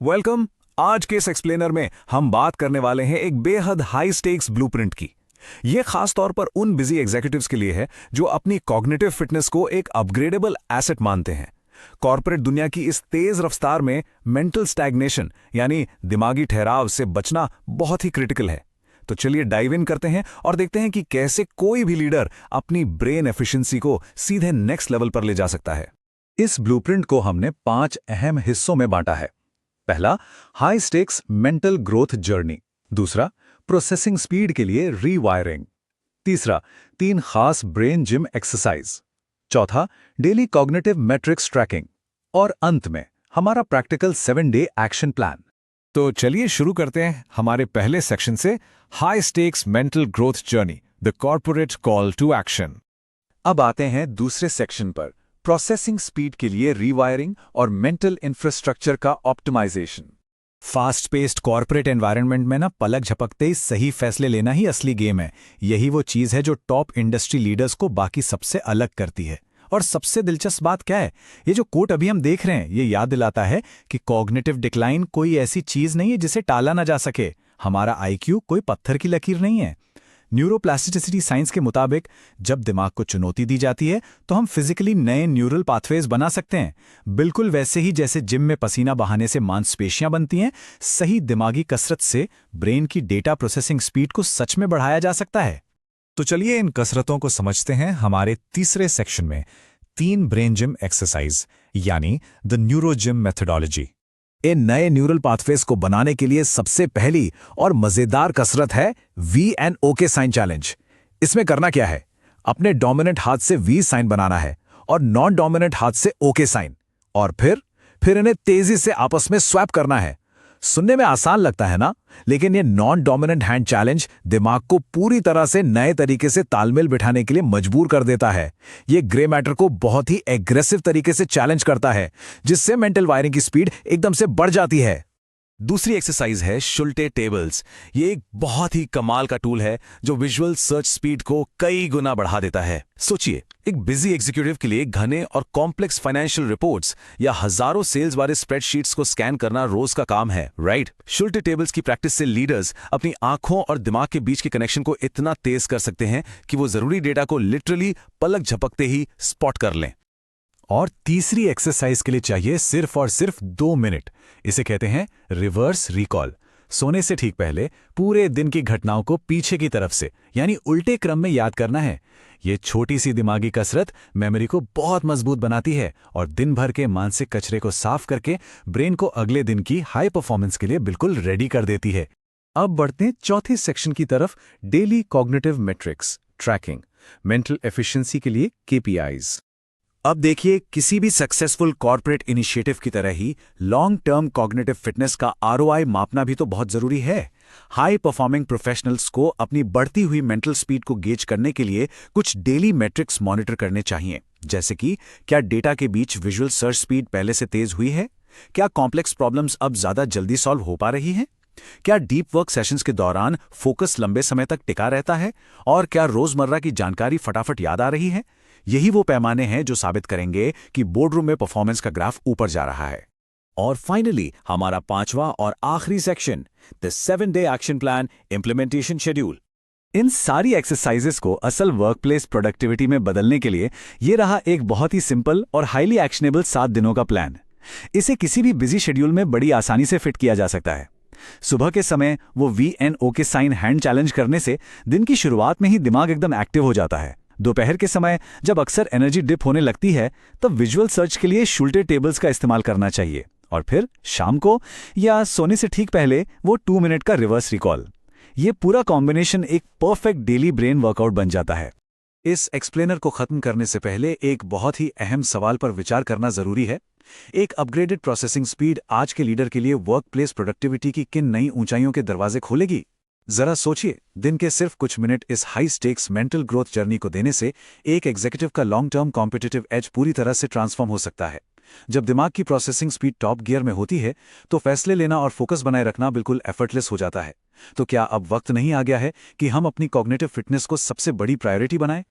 Welcome. आज के इस एक्सप्लेनर में हम बात करने वाले हैं एक बेहद हाई स्टेक्स ब्लूप्रिंट की। यह खास तौर पर उन बिजी एग्जीक्यूटिव्स के लिए है जो अपनी कॉग्निटिव फिटनेस को एक अपग्रेडेबल एसेट मानते हैं। कॉर्पोरेट दुनिया की इस तेज रफ्तार में मेंटल स्टैग्नेशन यानी दिमागी ठहराव से बचना बहुत ही क्रिटिकल है। तो चलिए डाइव इन करते हैं और देखते हैं कि कैसे कोई भी लीडर अपनी ब्रेन एफिशिएंसी को सीधे नेक्स्ट लेवल पर ले जा सकता है। इस ब्लूप्रिंट को हमने 5 अहम हिस्सों में बांटा है। पहला, high stakes mental growth journey. दूसरा, प्रोसेसिंग स्पीड के लिए रीवायरिंग। तीसरा, 3 खास ब्रेन जिम एक्सरसाइज। चौथा, डेली कॉग्निटिव मैट्रिक्स ट्रैकिंग। और अंत में हमारा प्रैक्टिकल 7-डे एक्शन प्लान। तो चलिए शुरू करते हैं हमारे पहले सेक्शन से, high stakes mental growth journey, the corporate call to action. अब आते हैं दूसरे सेक्शन पर, प्रोसेसिंग स्पीड के लिए रीवायरिंग और मेंटल इंफ्रास्ट्रक्चर का optimisation. Fast paced corporate environment में ना पलक झपकते ही सही फैसले लेना ही असली गेम है। यही वो चीज़ है जो टॉप इंडस्ट्री लीडर्स को बाकी सबसे अलग करती है। और सबसे दिलचस्प बात क्या है, ये जो कोट अभी हम देख रहे हैं ये याद दिलाता है कि कॉग्निटिव डिक्लाइन कोई ऐसी चीज़ नहीं है जिसे टाला ना जा सके। हमारा आईक्यू कोई पत्थर की लकीर नहीं है। न्यूरोप्लास्टिसिटी साइंस के मुताबिक जब दिमाग को चुनौती दी जाती है तो हम फिजिकली नए न्यूरल पाथवेज बना सकते हैं। बिल्कुल वैसे ही जैसे जिम में पसीना बहाने से मांसपेशियां बनती हैं, सही दिमागी कसरत से ब्रेन की डेटा प्रोसेसिंग स्पीड को सच में बढ़ाया जा सकता है। तो चलिए इन कसरतों को समझते हैं हमारे तीसरे सेक्शन में, 3 ब्रेन जिम एक्सरसाइज यानी द न्यूरो जिम मेथोडोलॉजी। इन नए न्यूरल पाथवेज को बनाने के लिए सबसे पहली और मजेदार कसरत है V&OK साइन चैलेंज। इसमें करना क्या है, अपने डोमिनेंट हाथ से V साइन बनाना है और नॉन डोमिनेंट हाथ से OK साइन, और फिर इन्हें तेजी से आपस में स्वैप करना है। सुनने में आसान लगता है ना, लेकिन ये नॉन डोमिनेंट हैंड चैलेंज दिमाग को पूरी तरह से नए तरीके से तालमेल बिठाने के लिए मजबूर कर देता है। ये ग्रे मैटर को बहुत ही एग्रेसिव तरीके से चैलेंज करता है, जिससे मेंटल वायरिंग की स्पीड एकदम से बढ़ जाती है। दूसरी एक्सरसाइज है शुल्टे टेबल्स। ये एक बहुत ही कमाल का टूल है जो विजुअल सर्च स्पीड को कई गुना बढ़ा देता है। सोचिए, एक बिजी एग्जीक्यूटिव के लिए घने और कॉम्प्लेक्स फाइनेंशियल रिपोर्ट्स या हजारों सेल्स वाले स्प्रेडशीट्स को स्कैन करना रोज का काम है, राइट? शुल्टे टेबल्स की प्रैक्टिस से लीडर्स अपनी आंखों और दिमाग के बीच के कनेक्शन को इतना तेज कर सकते हैं कि वो जरूरी डेटा को लिटरली पलक झपकते ही स्पॉट कर लें। और तीसरी एक्सरसाइज के लिए चाहिए सिर्फ और सिर्फ 2 मिनट। इसे कहते हैं रिवर्स रिकॉल। सोने से ठीक पहले पूरे दिन की घटनाओं को पीछे की तरफ से यानी उल्टे क्रम में याद करना है। ये छोटी सी दिमागी कसरत मेमोरी को बहुत मजबूत बनाती है और दिन भर के मानसिक कचरे को साफ करके ब्रेन को अगले दिन की हाई परफॉर्मेंस के लिए बिल्कुल रेडी कर देती है। अब बढ़ते हैं चौथे सेक्शन की तरफ, daily cognitive matrix tracking, mental efficiency के लिए KPIs। अब देखिए, किसी भी सक्सेसफुल कॉर्पोरेट इनिशिएटिव की तरह ही लॉन्ग टर्म कॉग्निटिव फिटनेस का ROI मापना भी तो बहुत जरूरी है। हाई परफॉर्मिंग प्रोफेशनल्स को अपनी बढ़ती हुई मेंटल स्पीड को गेज करने के लिए कुछ डेली मैट्रिक्स मॉनिटर करने चाहिए, जैसे कि क्या डेटा के बीच विजुअल सर्च स्पीड पहले से तेज हुई है, क्या कॉम्प्लेक्स प्रॉब्लम्स अब ज्यादा जल्दी सॉल्व हो पा रही हैं, क्या डीप वर्क सेशंस के दौरान फोकस लंबे समय तक टिका रहता है, और क्या रोजमर्रा की जानकारी फटाफट याद आ रही है। यही वो पैमाने हैं जो साबित करेंगे कि बोर्डरूम में परफॉर्मेंस का ग्राफ ऊपर जा रहा है। और फाइनली हमारा 5वां और आखिरी सेक्शन, द 7-डे एक्शन प्लान इम्प्लीमेंटेशन शेड्यूल। इन सारी एक्सरसाइजेस को असल वर्कप्लेस प्रोडक्टिविटी में बदलने के लिए ये रहा एक बहुत ही सिंपल और हाईली एक्शनेबल 7 दिनों का प्लान। इसे किसी भी बिजी शेड्यूल में बड़ी आसानी से फिट किया जा सकता है। सुबह के समय वो V&OK साइन हैंड चैलेंज करने से दिन की शुरुआत में ही दिमाग एकदम एक्टिव हो जाता है। दोपहर के समय जब अक्सर एनर्जी डिप होने लगती है तब विजुअल सर्च के लिए शुल्टे टेबल्स का इस्तेमाल करना चाहिए। और फिर शाम को या सोने से ठीक पहले वो 2 मिनट का रिवर्स रिकॉल। ये पूरा कॉम्बिनेशन एक परफेक्ट डेली ब्रेन वर्कआउट बन जाता है। इस एक्सप्लेनर को खत्म करने से पहले एक बहुत ही अहम सवाल पर विचार करना जरूरी है। एक अपग्रेडेड प्रोसेसिंग स्पीड आज के लीडर के लिए वर्कप्लेस प्रोडक्टिविटी की किन नई ऊंचाइयों के दरवाजे खोलेगी? जरा सोचिए, दिन के सिर्फ कुछ मिनट इस high stakes mental growth journey को देने से एक एग्जीक्यूटिव का लॉन्ग टर्म कॉम्पिटिटिव एज पूरी तरह से ट्रांसफॉर्म हो सकता है। जब दिमाग की प्रोसेसिंग स्पीड टॉप गियर में होती है तो फैसले लेना और फोकस बनाए रखना बिल्कुल एफर्टलेस हो जाता है। तो क्या अब वक्त नहीं आ गया है कि हम अपनी कॉग्निटिव फिटनेस को सबसे बड़ी प्रायोरिटी बनाएं?